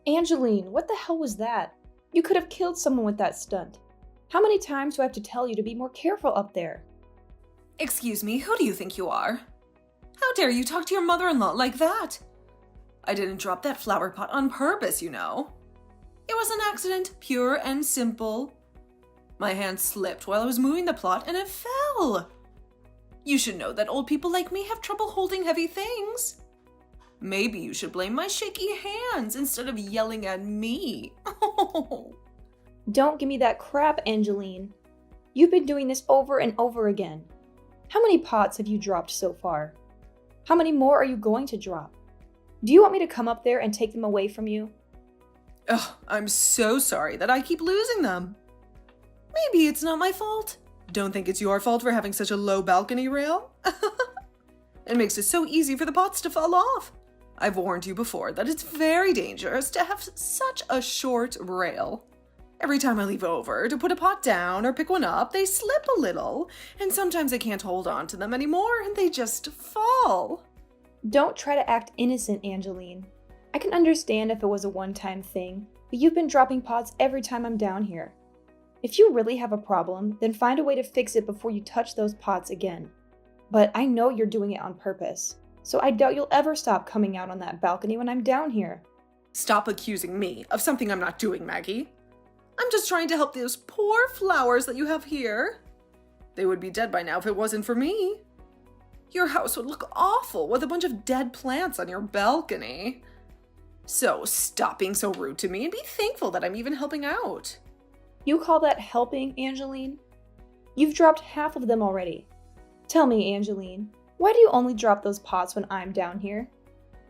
Angeline, what the hell was that? You could have killed someone with that stunt. How many times do I have to tell you to be more careful up there? Excuse me, who do you think you are? How dare you talk to your mother-in-law like that? I didn't drop that flower pot on purpose, you know. It was an accident, pure and simple. My hand slipped while I was moving the plot and it fell. You should know that old people like me have trouble holding heavy things. Maybe you should blame my shaky hands instead of yelling at me. Don't give me that crap, Angeline. You've been doing this over and over again. How many pots have you dropped so far? How many more are you going to drop? Do you want me to come up there and take them away from you? Ugh, I'm so sorry that I keep losing them. Maybe it's not my fault. Don't think it's your fault for having such a low balcony rail. It makes it so easy for the pots to fall off. I've warned you before that it's very dangerous to have such a short rail. Every time I leave over to put a pot down or pick one up, they slip a little, and sometimes I can't hold on to them anymore and they just fall. Don't try to act innocent, Angeline. I can understand if it was a one-time thing, but you've been dropping pots every time I'm down here. If you really have a problem, then find a way to fix it before you touch those pots again. But I know you're doing it on purpose, so I doubt you'll ever stop coming out on that balcony when I'm down here. Stop accusing me of something I'm not doing, Maggie. I'm just trying to help those poor flowers that you have here. They would be dead by now if it wasn't for me. Your house would look awful with a bunch of dead plants on your balcony. So stop being so rude to me and be thankful that I'm even helping out. You call that helping, Angeline? You've dropped half of them already. Tell me, Angeline, why do you only drop those pots when I'm down here?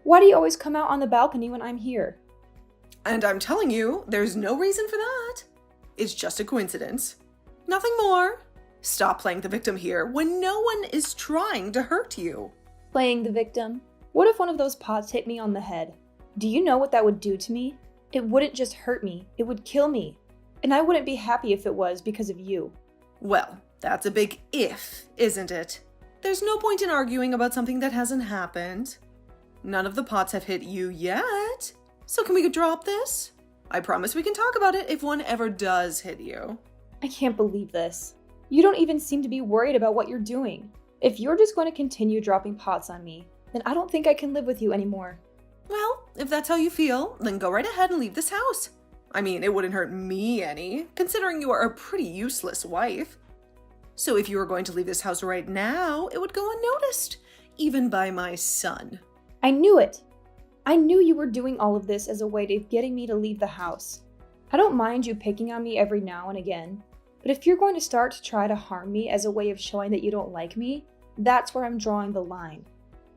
Why do you always come out on the balcony when I'm here? And I'm telling you, there's no reason for that. It's just a coincidence. Nothing more. Stop playing the victim here when no one is trying to hurt you. Playing the victim? What if one of those pots hit me on the head? Do you know what that would do to me? It wouldn't just hurt me, it would kill me. And I wouldn't be happy if it was because of you. Well, that's a big if, isn't it? There's no point in arguing about something that hasn't happened. None of the pots have hit you yet. So can we drop this? I promise we can talk about it if one ever does hit you. I can't believe this. You don't even seem to be worried about what you're doing. If you're just going to continue dropping pots on me, then I don't think I can live with you anymore. Well, if that's how you feel, then go right ahead and leave this house. I mean, it wouldn't hurt me any, considering you are a pretty useless wife. So if you were going to leave this house right now, it would go unnoticed, even by my son. I knew it! I knew you were doing all of this as a way of getting me to leave the house. I don't mind you picking on me every now and again, but if you're going to start to try to harm me as a way of showing that you don't like me, that's where I'm drawing the line.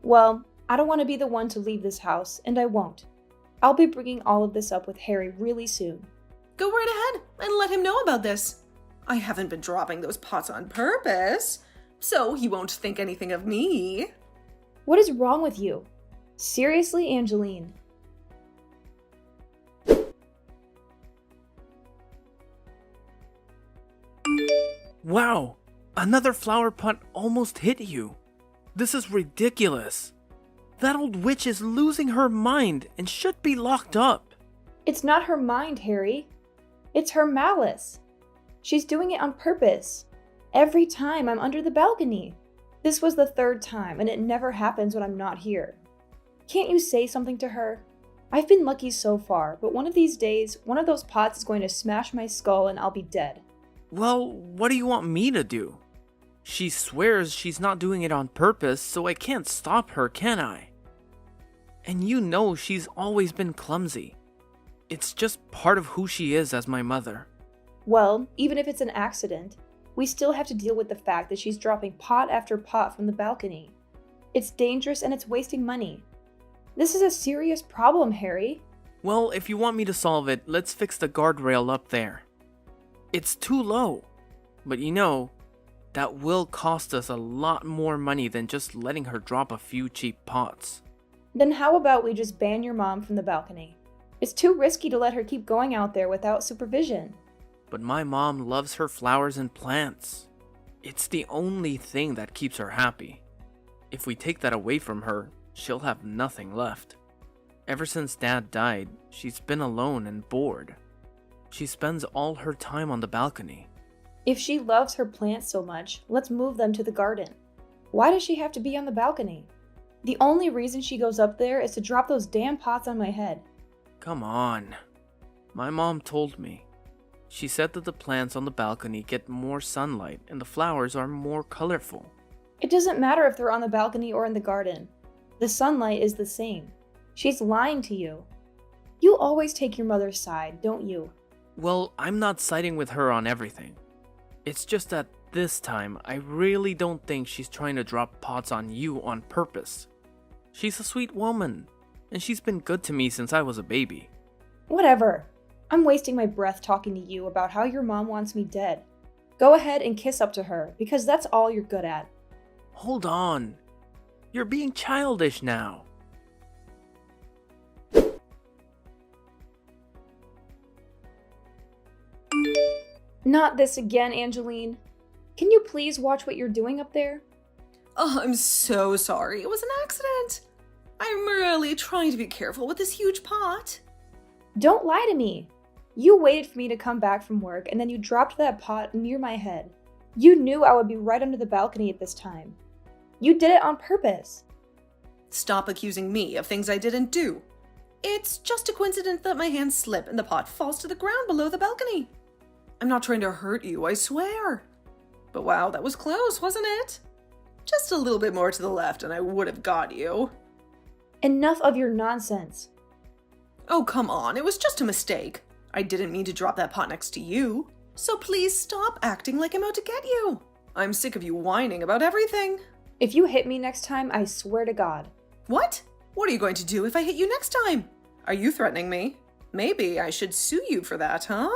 Well, I don't want to be the one to leave this house, and I won't. I'll be bringing all of this up with Harry really soon. Go right ahead and let him know about this. I haven't been dropping those pots on purpose, so he won't think anything of me. What is wrong with you? Seriously, Angeline? Wow! Another flower pot almost hit you. This is ridiculous. That old witch is losing her mind and should be locked up. It's not her mind, Harry. It's her malice. She's doing it on purpose. Every time I'm under the balcony. This was the third time, and it never happens when I'm not here. Can't you say something to her? I've been lucky so far, but one of these days, one of those pots is going to smash my skull and I'll be dead. Well, what do you want me to do? She swears she's not doing it on purpose, so I can't stop her, can I? And you know she's always been clumsy. It's just part of who she is as my mother. Well, even if it's an accident, we still have to deal with the fact that she's dropping pot after pot from the balcony. It's dangerous and it's wasting money. This is a serious problem, Harry. Well, if you want me to solve it, let's fix the guardrail up there. It's too low. But you know, that will cost us a lot more money than just letting her drop a few cheap pots. Then how about we just ban your mom from the balcony? It's too risky to let her keep going out there without supervision. But my mom loves her flowers and plants. It's the only thing that keeps her happy. If we take that away from her, she'll have nothing left. Ever since Dad died, she's been alone and bored. She spends all her time on the balcony. If she loves her plants so much, let's move them to the garden. Why does she have to be on the balcony? The only reason she goes up there is to drop those damn pots on my head. Come on. My mom told me. She said that the plants on the balcony get more sunlight and the flowers are more colorful. It doesn't matter if they're on the balcony or in the garden. The sunlight is the same. She's lying to you. You always take your mother's side, don't you? Well, I'm not siding with her on everything. It's just that this time, I really don't think she's trying to drop pots on you on purpose. She's a sweet woman, and she's been good to me since I was a baby. Whatever. I'm wasting my breath talking to you about how your mom wants me dead. Go ahead and kiss up to her, because that's all you're good at. Hold on. You're being childish now. Not this again, Angeline. Can you please watch what you're doing up there? Oh, I'm so sorry. It was an accident. I'm really trying to be careful with this huge pot. Don't lie to me. You waited for me to come back from work and then you dropped that pot near my head. You knew I would be right under the balcony at this time. You did it on purpose. Stop accusing me of things I didn't do. It's just a coincidence that my hands slip and the pot falls to the ground below the balcony. I'm not trying to hurt you, I swear. But wow, that was close, wasn't it? Just a little bit more to the left and I would have got you. Enough of your nonsense. Oh, come on, it was just a mistake. I didn't mean to drop that pot next to you. So please stop acting like I'm out to get you. I'm sick of you whining about everything. If you hit me next time, I swear to God. What? What are you going to do if I hit you next time? Are you threatening me? Maybe I should sue you for that, huh?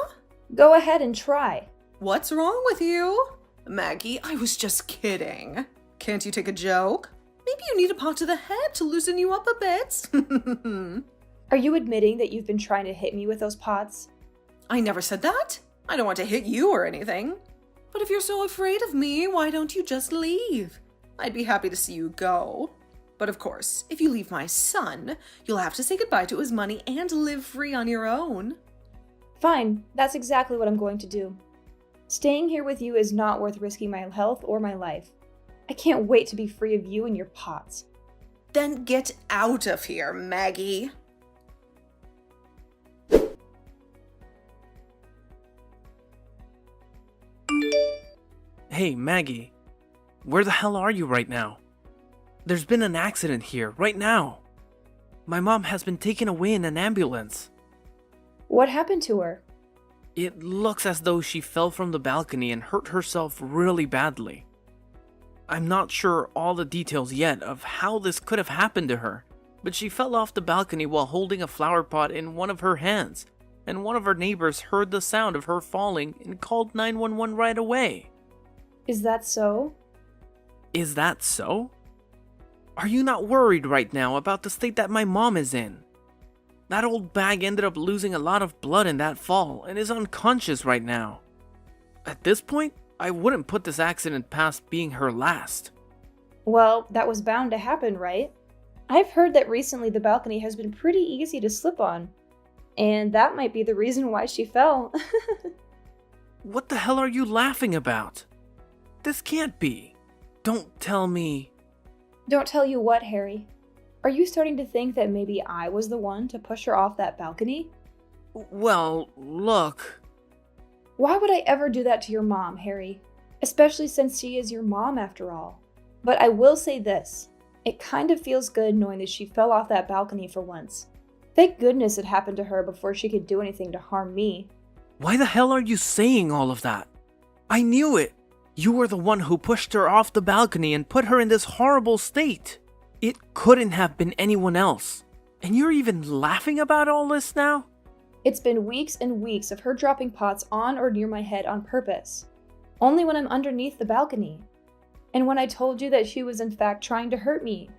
Go ahead and try. What's wrong with you? Maggie, I was just kidding. Can't you take a joke? Maybe you need a pot to the head to loosen you up a bit. Are you admitting that you've been trying to hit me with those pots? I never said that. I don't want to hit you or anything. But if you're so afraid of me, why don't you just leave? I'd be happy to see you go. But of course, if you leave my son, you'll have to say goodbye to his money and live free on your own. Fine, that's exactly what I'm going to do. Staying here with you is not worth risking my health or my life. I can't wait to be free of you and your pots. Then get out of here, Maggie. Hey, Maggie. Where the hell are you right now? There's been an accident here, right now. My mom has been taken away in an ambulance. What happened to her? It looks as though she fell from the balcony and hurt herself really badly. I'm not sure all the details yet of how this could have happened to her, but she fell off the balcony while holding a flower pot in one of her hands, and one of our neighbors heard the sound of her falling and called 911 right away. Is that so? Is that so? Are you not worried right now about the state that my mom is in? That old bag ended up losing a lot of blood in that fall and is unconscious right now. At this point, I wouldn't put this accident past being her last. Well, that was bound to happen, right? I've heard that recently the balcony has been pretty easy to slip on. And that might be the reason why she fell. What the hell are you laughing about? This can't be. Don't tell me. Don't tell you what, Harry. Are you starting to think that maybe I was the one to push her off that balcony? Well, look. Why would I ever do that to your mom, Harry? Especially since she is your mom after all. But I will say this. It kind of feels good knowing that she fell off that balcony for once. Thank goodness it happened to her before she could do anything to harm me. Why the hell are you saying all of that? I knew it. You were the one who pushed her off the balcony and put her in this horrible state. It couldn't have been anyone else. And you're even laughing about all this now? It's been weeks and weeks of her dropping pots on or near my head on purpose. Only when I'm underneath the balcony. And when I told you that she was in fact trying to hurt me.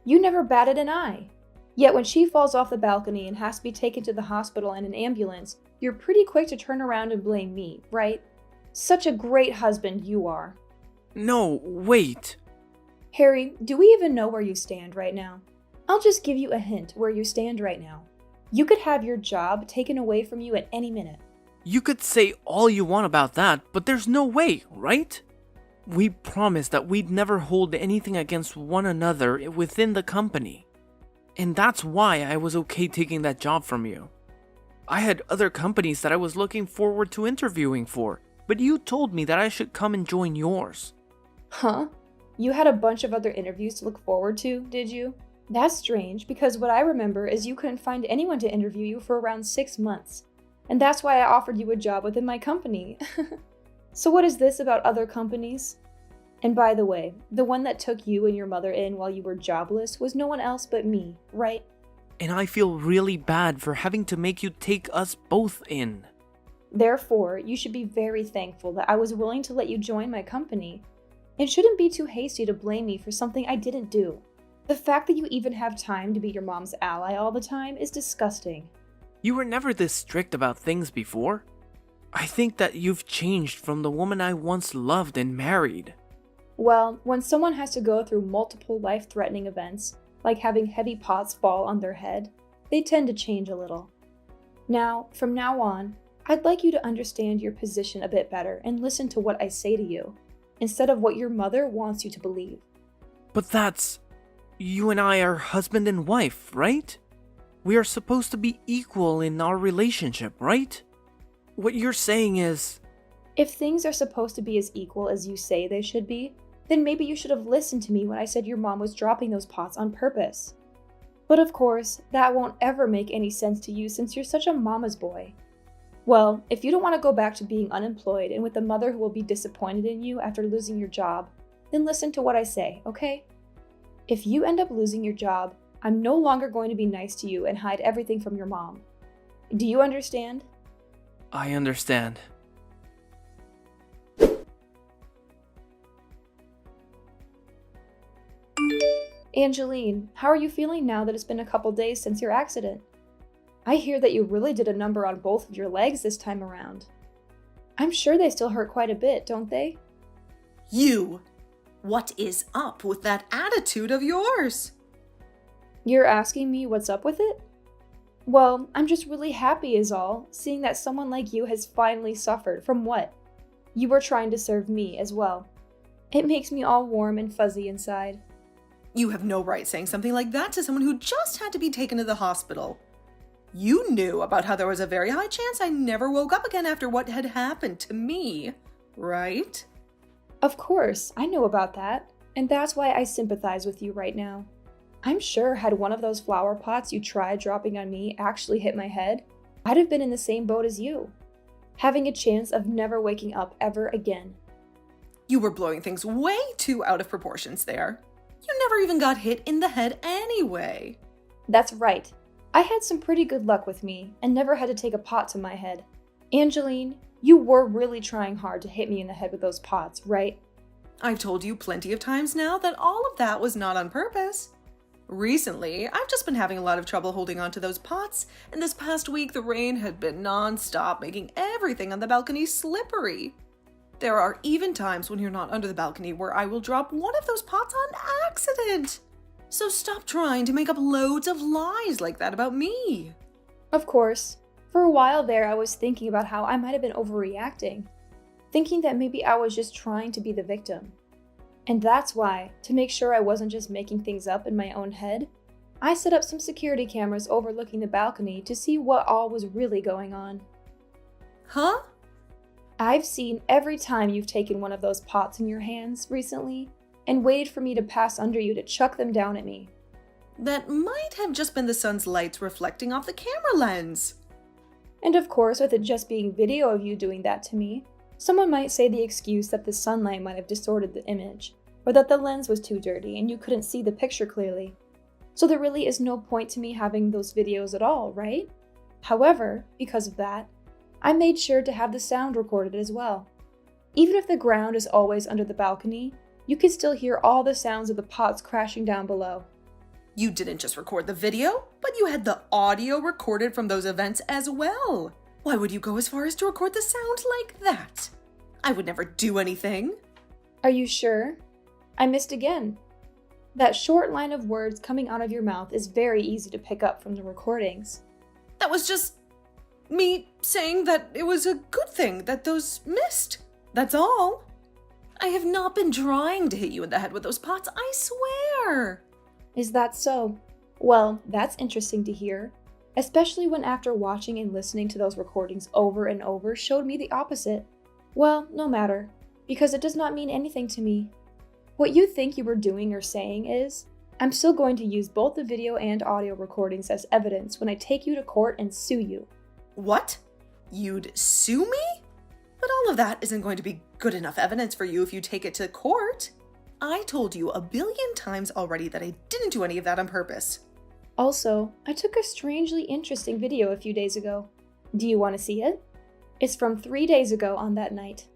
You never batted an eye. Yet when she falls off the balcony and has to be taken to the hospital in an ambulance, you're pretty quick to turn around and blame me, right? Such a great husband you are. No, wait. Harry, do we even know where you stand right now? I'll just give you a hint where you stand right now. You could have your job taken away from you at any minute. You could say all you want about that, but there's no way, right? We promised that we'd never hold anything against one another within the company. And that's why I was okay taking that job from you. I had other companies that I was looking forward to interviewing for, but you told me that I should come and join yours. Huh? You had a bunch of other interviews to look forward to, did you? That's strange, because what I remember is you couldn't find anyone to interview you for around 6 months. And that's why I offered you a job within my company. So what is this about other companies? And by the way, the one that took you and your mother in while you were jobless was no one else but me, right? And I feel really bad for having to make you take us both in. Therefore, you should be very thankful that I was willing to let you join my company. And shouldn't be too hasty to blame me for something I didn't do. The fact that you even have time to be your mom's ally all the time is disgusting. You were never this strict about things before. I think that you've changed from the woman I once loved and married. Well, when someone has to go through multiple life-threatening events, like having heavy pots fall on their head, they tend to change a little. Now, from now on, I'd like you to understand your position a bit better and listen to what I say to you, instead of what your mother wants you to believe. But that's... You and I are husband and wife, right? We are supposed to be equal in our relationship, right? What you're saying is... If things are supposed to be as equal as you say they should be, then maybe you should have listened to me when I said your mom was dropping those pots on purpose. But of course, that won't ever make any sense to you since you're such a mama's boy. Well, if you don't want to go back to being unemployed and with a mother who will be disappointed in you after losing your job, then listen to what I say, okay? If you end up losing your job, I'm no longer going to be nice to you and hide everything from your mom. Do you understand? I understand. Angeline, how are you feeling now that it's been a couple days since your accident? I hear that you really did a number on both of your legs this time around. I'm sure they still hurt quite a bit, don't they? You! What is up with that attitude of yours? You're asking me what's up with it? Well, I'm just really happy is all, seeing that someone like you has finally suffered from what? You were trying to serve me as well. It makes me all warm and fuzzy inside. You have no right saying something like that to someone who just had to be taken to the hospital. You knew about how there was a very high chance I never woke up again after what had happened to me, right? Of course, I know about that, and that's why I sympathize with you right now. I'm sure had one of those flower pots you tried dropping on me actually hit my head, I'd have been in the same boat as you, having a chance of never waking up ever again. You were blowing things way too out of proportions there. You never even got hit in the head anyway. That's right. I had some pretty good luck with me and never had to take a pot to my head. Angeline, you were really trying hard to hit me in the head with those pots, right? I've told you plenty of times now that all of that was not on purpose. Recently, I've just been having a lot of trouble holding on to those pots, and this past week the rain had been non-stop, making everything on the balcony slippery. There are even times when you're not under the balcony where I will drop one of those pots on accident. So stop trying to make up loads of lies like that about me. Of course. For a while there, I was thinking about how I might have been overreacting, thinking that maybe I was just trying to be the victim. And that's why, to make sure I wasn't just making things up in my own head, I set up some security cameras overlooking the balcony to see what all was really going on. Huh? I've seen every time you've taken one of those pots in your hands recently and waited for me to pass under you to chuck them down at me. That might have just been the sun's lights reflecting off the camera lens. And of course, with it just being video of you doing that to me, someone might say the excuse that the sunlight might have distorted the image, or that the lens was too dirty and you couldn't see the picture clearly. So there really is no point to me having those videos at all, right? However, because of that, I made sure to have the sound recorded as well. Even if the ground is always under the balcony, you can still hear all the sounds of the pots crashing down below. You didn't just record the video, but you had the audio recorded from those events as well. Why would you go as far as to record the sound like that? I would never do anything. Are you sure? I missed again. That short line of words coming out of your mouth is very easy to pick up from the recordings. That was just me saying that it was a good thing that those missed. That's all. I have not been trying to hit you in the head with those pots, I swear. Is that so? Well, that's interesting to hear, especially when after watching and listening to those recordings over and over showed me the opposite. Well, no matter, because it does not mean anything to me. What you think you were doing or saying is, I'm still going to use both the video and audio recordings as evidence when I take you to court and sue you. What? You'd sue me? But all of that isn't going to be good enough evidence for you if you take it to court. I told you a billion times already that I didn't do any of that on purpose. Also, I took a strangely interesting video a few days ago. Do you want to see it? It's from 3 days ago on that night.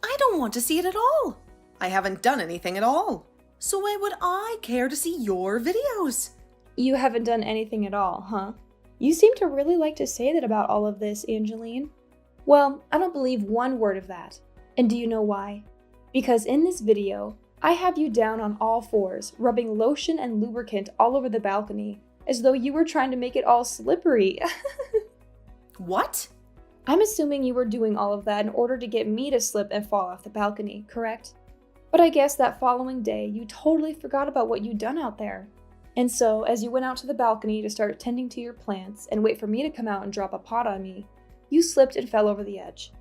I don't want to see it at all. I haven't done anything at all. So why would I care to see your videos? You haven't done anything at all, huh? You seem to really like to say that about all of this, Angeline. Well, I don't believe one word of that. And do you know why? Because in this video, I have you down on all fours, rubbing lotion and lubricant all over the balcony, as though you were trying to make it all slippery. What? I'm assuming you were doing all of that in order to get me to slip and fall off the balcony, correct? But I guess that following day, you totally forgot about what you'd done out there. And so, as you went out to the balcony to start tending to your plants and wait for me to come out and drop a pot on me, you slipped and fell over the edge.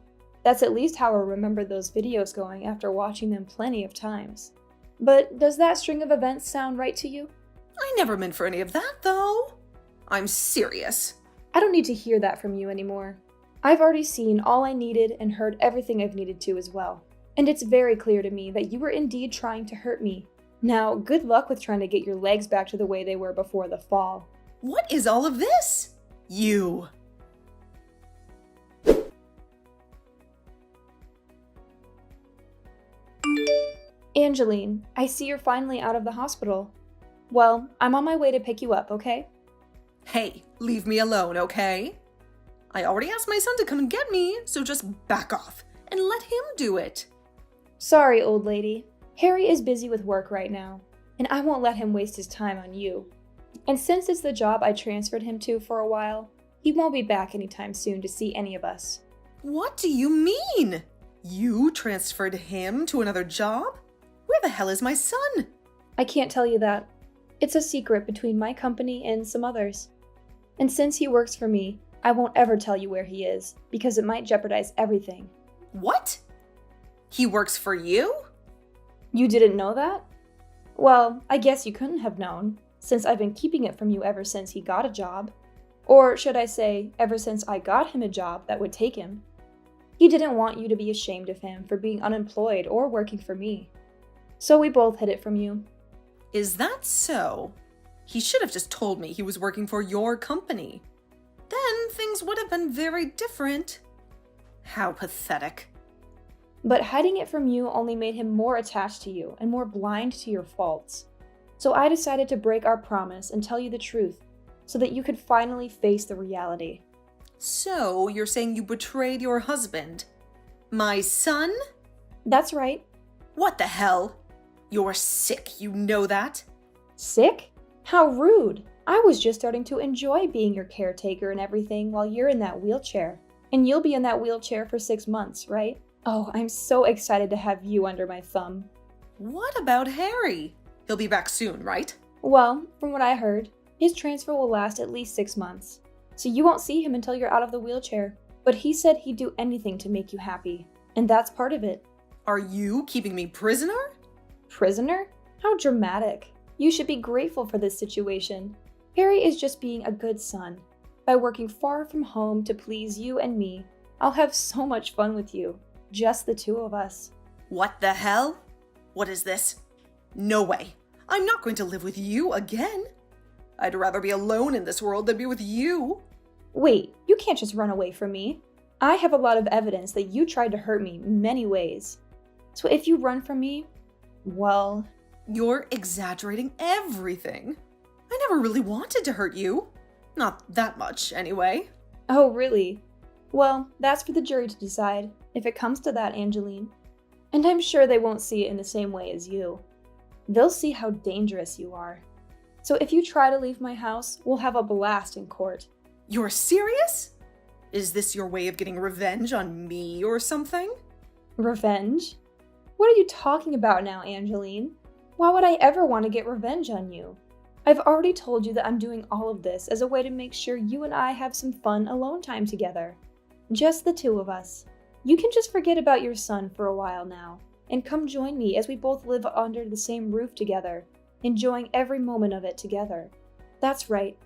That's at least how I remember those videos going after watching them plenty of times. But does that string of events sound right to you? I never meant for any of that, though. I'm serious. I don't need to hear that from you anymore. I've already seen all I needed and heard everything I've needed to as well. And it's very clear to me that you were indeed trying to hurt me. Now, good luck with trying to get your legs back to the way they were before the fall. What is all of this? You. Angeline, I see you're finally out of the hospital. Well, I'm on my way to pick you up, okay? Hey, leave me alone, okay? I already asked my son to come and get me, so just back off and let him do it. Sorry, old lady. Harry is busy with work right now, and I won't let him waste his time on you. And since it's the job I transferred him to for a while, he won't be back anytime soon to see any of us. What do you mean? You transferred him to another job? Where the hell is my son? I can't tell you that. It's a secret between my company and some others. And since he works for me, I won't ever tell you where he is, because it might jeopardize everything. What? He works for you? You didn't know that? Well, I guess you couldn't have known, since I've been keeping it from you ever since he got a job. Or should I say, ever since I got him a job that would take him. He didn't want you to be ashamed of him for being unemployed or working for me. So we both hid it from you. Is that so? He should have just told me he was working for your company. Then things would have been very different. How pathetic. But hiding it from you only made him more attached to you and more blind to your faults. So I decided to break our promise and tell you the truth, so that you could finally face the reality. So you're saying you betrayed your husband? My son? That's right. What the hell? You're sick, you know that? Sick? How rude! I was just starting to enjoy being your caretaker and everything while you're in that wheelchair. And you'll be in that wheelchair for 6 months, right? Oh, I'm so excited to have you under my thumb. What about Harry? He'll be back soon, right? Well, from what I heard, his transfer will last at least 6 months. So you won't see him until you're out of the wheelchair. But he said he'd do anything to make you happy. And that's part of it. Are you keeping me prisoner? Prisoner? How dramatic. You should be grateful for this situation. Harry is just being a good son. By working far from home to please you and me, I'll have so much fun with you. Just the two of us. What the hell? What is this? No way. I'm not going to live with you again. I'd rather be alone in this world than be with you. Wait, you can't just run away from me. I have a lot of evidence that you tried to hurt me many ways. So if you run from me, well... You're exaggerating everything. I never really wanted to hurt you. Not that much, anyway. Oh, really? Well, that's for the jury to decide, if it comes to that, Angeline. And I'm sure they won't see it in the same way as you. They'll see how dangerous you are. So if you try to leave my house, we'll have a blast in court. You're serious? Is this your way of getting revenge on me or something? Revenge? What are you talking about now, Angeline? Why would I ever want to get revenge on you? I've already told you that I'm doing all of this as a way to make sure you and I have some fun alone time together. Just the two of us. You can just forget about your son for a while now, and come join me as we both live under the same roof together, enjoying every moment of it together. That's right.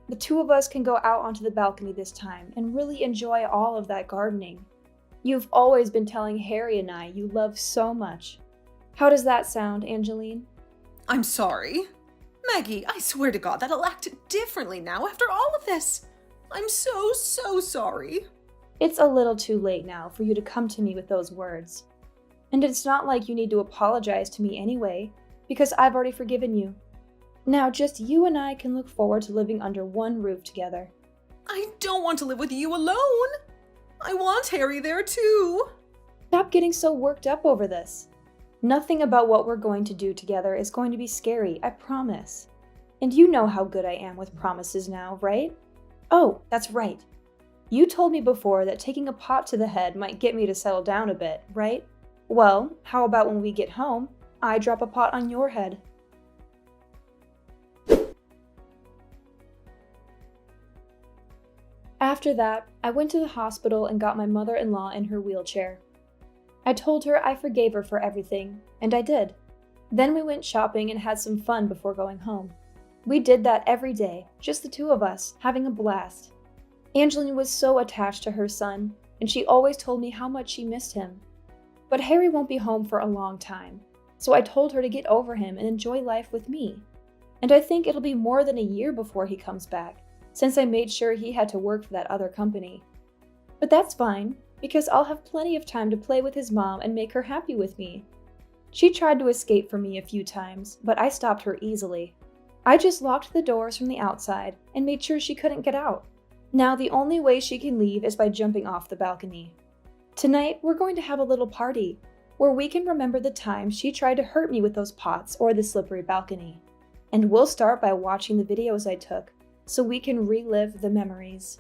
The two of us can go out onto the balcony this time and really enjoy all of that gardening. You've always been telling Harry and I you love so much. How does that sound, Angeline? I'm sorry. Maggie, I swear to God that I'll act differently now after all of this. I'm so sorry. It's a little too late now for you to come to me with those words. And it's not like you need to apologize to me anyway, because I've already forgiven you. Now just you and I can look forward to living under one roof together. I don't want to live with you alone. I want Harry there too. Stop getting so worked up over this. Nothing about what we're going to do together is going to be scary, I promise. And you know how good I am with promises now, right? Oh, that's right. You told me before that taking a pot to the head might get me to settle down a bit, right? Well, how about when we get home, I drop a pot on your head? After that, I went to the hospital and got my mother-in-law in her wheelchair. I told her I forgave her for everything, and I did. Then we went shopping and had some fun before going home. We did that every day, just the two of us, having a blast. Angeline was so attached to her son, and she always told me how much she missed him. But Harry won't be home for a long time, so I told her to get over him and enjoy life with me. And I think it'll be more than a year before he comes back, since I made sure he had to work for that other company. But that's fine, because I'll have plenty of time to play with his mom and make her happy with me. She tried to escape from me a few times, but I stopped her easily. I just locked the doors from the outside and made sure she couldn't get out. Now the only way she can leave is by jumping off the balcony. Tonight, we're going to have a little party, where we can remember the time she tried to hurt me with those pots or the slippery balcony. And we'll start by watching the videos I took, so we can relive the memories.